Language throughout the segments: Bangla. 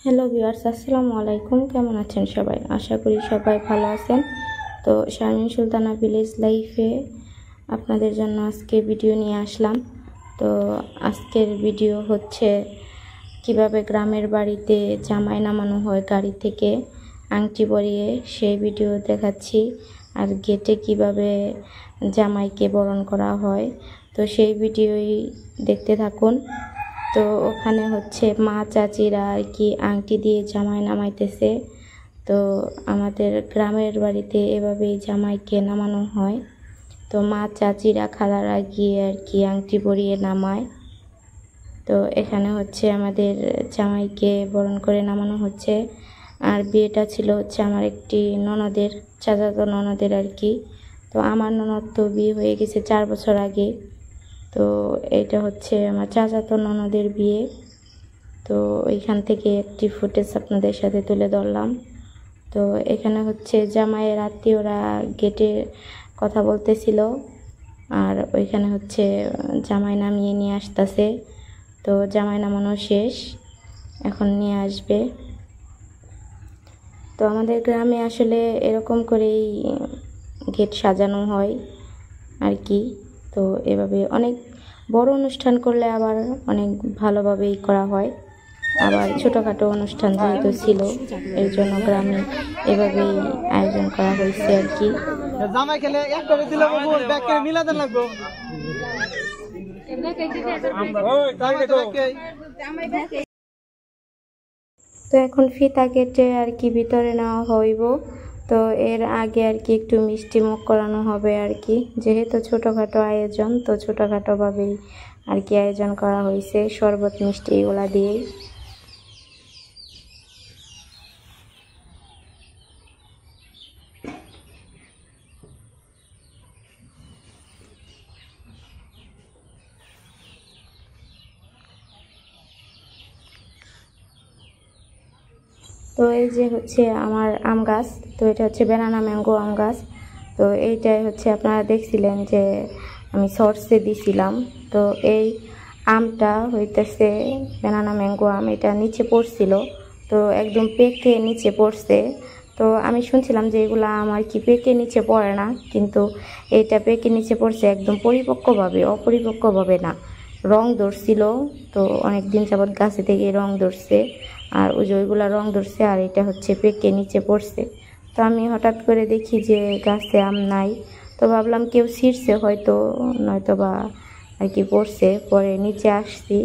হ্যালো ভিউয়ার্স, আসসালামু আলাইকুম। কেমন আছেন সবাই? আশা করি সবাই ভালো আছেন। তো শারমিন সুলতানা ভিলেজ লাইফে আপনাদের জন্য আজকে ভিডিও নিয়ে আসলাম। তো আজকের ভিডিও হচ্ছে কিভাবে গ্রামের বাড়িতে জামাই নামানো হয় গাড়ি থেকে আংটি পরিয়ে, সেই ভিডিও দেখাচ্ছি। আর গেটে কিভাবে জামাইকে বরণ করা হয়, তো সেই ভিডিওই দেখতে থাকুন। তো ওখানে হচ্ছে মা চাচিরা আর কি আংটি দিয়ে জামাই নামাইতেছে। তো আমাদের গ্রামের বাড়িতে এভাবেই জামাইকে নামানো হয়। তো মা চাচিরা খালারা গিয়ে আর কি আংটি পরিয়ে নামায়। তো এখানে হচ্ছে আমাদের জামাইকে বরণ করে নামানো হচ্ছে। আর বিয়েটা ছিল হচ্ছে আমার একটি ননদের, চাচাতো ননদের আর কি। তো আমার ননদ তো বিয়ে হয়ে গেছে 4 বছর আগে। তো এটা হচ্ছে আমার চাচাতো ননদের বিয়ে। তো ওইখান থেকে একটি ফুটেজ আপনাদের সাথে তুলে ধরলাম। তো এখানে হচ্ছে জামাইয়ের আত্মীয়রা গেটে কথা বলতেছিল, আর ওইখানে হচ্ছে জামাই নামিয়ে নিয়ে আসতেছে। তো জামাই নামানো শেষ, এখন নিয়ে আসবে। তো আমাদের গ্রামে আসলে এরকম করেই গেট সাজানো হয় আর কি। তো এভাবে অনেক বড় অনুষ্ঠান করলে আবার অনেক ভালোভাবেই করা হয়, আবার ছোটোখাটো অনুষ্ঠান যেহেতু ছিল এর জন্য গ্রামে এভাবেই আয়োজন করা হয়েছে আর কি। তো এখন ফিতা কেটে আর কি ভিতরে নেওয়া হইব। তো এর আগে আর কি একটু মিষ্টি মুখ করানো হবে আর কি, যেহেতু ছোটোখাটো আয়োজন, তো ছোটোখাটোভাবেই আর কি আয়োজন করা হয়েছে, শরবত মিষ্টি এগুলা দিয়েই। তো এই যে হচ্ছে আমার আম গাছ, তো এটা হচ্ছে ব্যানানা ম্যাঙ্গো আম গাছ। তো এইটাই হচ্ছে আপনারা দেখছিলেন যে আমি শর্টসে দিছিলাম। তো এই আমটা হইতেছে ব্যানানা ম্যাঙ্গো আম, এটা নিচে পড়ছিল, তো একদম পেকে নিচে পড়ছে। তো আমি শুনছিলাম যে এগুলো আম আর কি পেকে নিচে পড়ে না, কিন্তু এটা পেকে নিচে পড়ছে একদম পরিপক্কভাবে, অপরিপক্কভাবে না। রং ধরছিল, তো অনেক দিন যাবৎ গাছে থেকে রং ধরছে, আর ওই যে ওইগুলা রং ধরছে, আর এটা হচ্ছে পেকে নিচে পড়ছে। তো আমি হঠাৎ করে দেখি যে গাছে আম নাই, তো ভাবলাম কেউ ছিঁড়ছে হয়তো, নয়তো বা আর কি পড়ছে। পরে নিচে আসছি,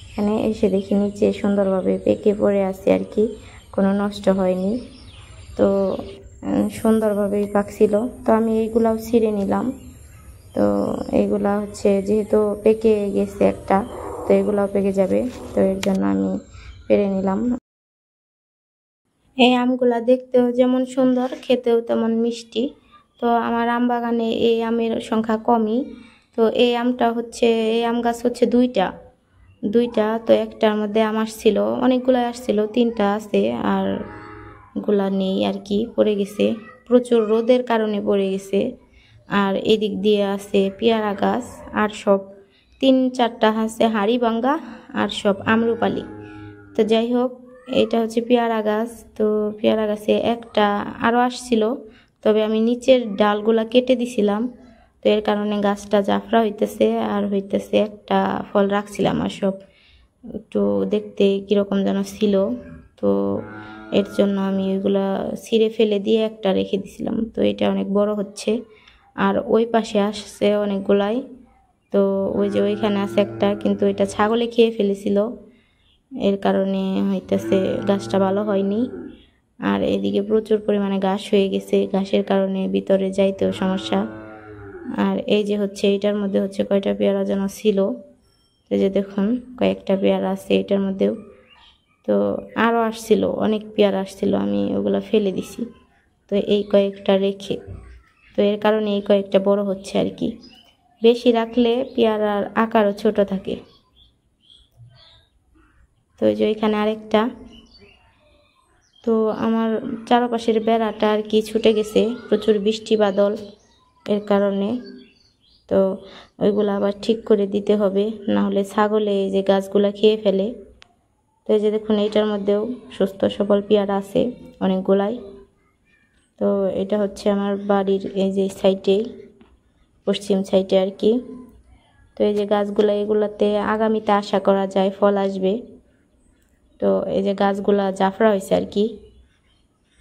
এখানে এসে দেখি নিচে সুন্দরভাবে পেকে পড়ে আছে আর কি, কোনো নষ্ট হয়নি। তো সুন্দরভাবেই পাকছিল। তো আমি এইগুলাও ছিঁড়ে নিলাম। তো এইগুলা হচ্ছে যেহেতু পেকে গেছে একটা, তো এগুলাও পেকে যাবে, তো এর জন্য আমি পেরে নিলাম। এই আমগুলা দেখতেও যেমন সুন্দর, খেতেও তেমন মিষ্টি। তো আমার আম বাগানে এই আমের সংখ্যা কমই। তো এই আমটা হচ্ছে, এই আম গাছ হচ্ছে দুইটা। তো একটার মধ্যে আম আসছিল, অনেকগুলো আসছিল, 3টা আছে, আর গুলা নেই আর কি, পড়ে গেছে, প্রচুর রোদের কারণে পড়ে গেছে। আর এদিক দিয়ে আছে পেয়ারা গাছ, আর সব 3-4টা আছে হাড়ি ভাঙ্গা, আর সব আমরুপালি। তো যাই হোক, এটা হচ্ছে পেয়ারা গাছ। তো পেয়ারা গাছে একটা আরও আসছিল, তবে আমি নিচের ডালগুলা কেটে দিছিলাম। তো এর কারণে গাছটা জাফরা হইতেছে, আর হইতেছে একটা ফল রাখছিলাম, আর সব একটু দেখতে কীরকম যেন ছিল। তো এর জন্য আমি ওইগুলা ছিঁড়ে ফেলে দিয়ে একটা রেখে দিছিলাম। তো এটা অনেক বড় হচ্ছে, আর ওই পাশে আসছে অনেকগুলাই। তো ওই যে ওইখানে আছে একটা, কিন্তু এটা ছাগলে খেয়ে ফেলেছিল, এর কারণে হইতেছে গাছটা ভালো হয়নি। আর এদিকে প্রচুর পরিমাণে ঘাস হয়ে গেছে, ঘাসের কারণে ভিতরে যাইতেও সমস্যা। আর এই যে হচ্ছে এইটার মধ্যে হচ্ছে কয়টা পেয়ারা যেন ছিল, এই যে দেখুন কয়েকটা পেয়ারা আছে এটার মধ্যেও। তো আরও আসছিল, অনেক পেয়ারা আসছিল, আমি ওগুলো ফেলে দিছি। তো এই কয়েকটা রেখে, তো এর কারণে এই কয়েকটা বড় হচ্ছে আর কি। বেশি রাখলে পেয়ারার আকারও ছোট থাকে। তো এই যে এখানে আরেকটা। তো আমার চারপাশের বেড়াটা আর কি ছুটে গেছে, প্রচুর বৃষ্টি বাদল এর কারণে। তো ওইগুলো আবার ঠিক করে দিতে হবে, না হলে ছাগলে এই যে গাছগুলা খেয়ে ফেলে। তো এই যে দেখুন এইটার মধ্যেও সুস্থ সবল পেয়ারা আছে অনেকগুলাই। তো এটা হচ্ছে আমার বাড়ির এই যে সাইডে, পশ্চিম সাইডে আর কি। তো এই যে গাছগুলো, এগুলাতে আগামীতে আশা করা যায় ফল আসবে। তো এই যে গাছগুলা জাফরা হয়েছে আর কি।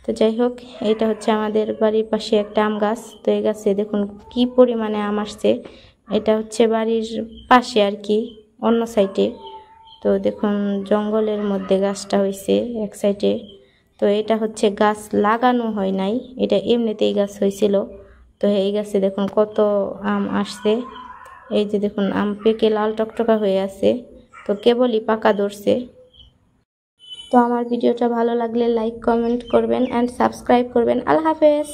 তো যাই হোক, এটা হচ্ছে আমাদের বাড়ির পাশে একটা আম গাছ। তো এই গাছে দেখুন কি পরিমাণে আম আসছে। এটা হচ্ছে বাড়ির পাশে আর কি, অন্য সাইডে। তো দেখুন জঙ্গলের মধ্যে গাছটা হয়েছে এক সাইডে। তো এটা হচ্ছে গাছ লাগানো হয় নাই, এটা এমনিতেই গাছ হয়েছিল। তো এই গাছে দেখুন কত আম আসছে। এই যে দেখুন আম পেকে লাল টকটকা হয়ে আছে, তো কেবলই পাকা ধরছে। তো আমার ভিডিওটা ভালো লাগলে লাইক কমেন্ট করবেন অ্যান্ড সাবস্ক্রাইব করবেন। আল্লাহ হাফেজ।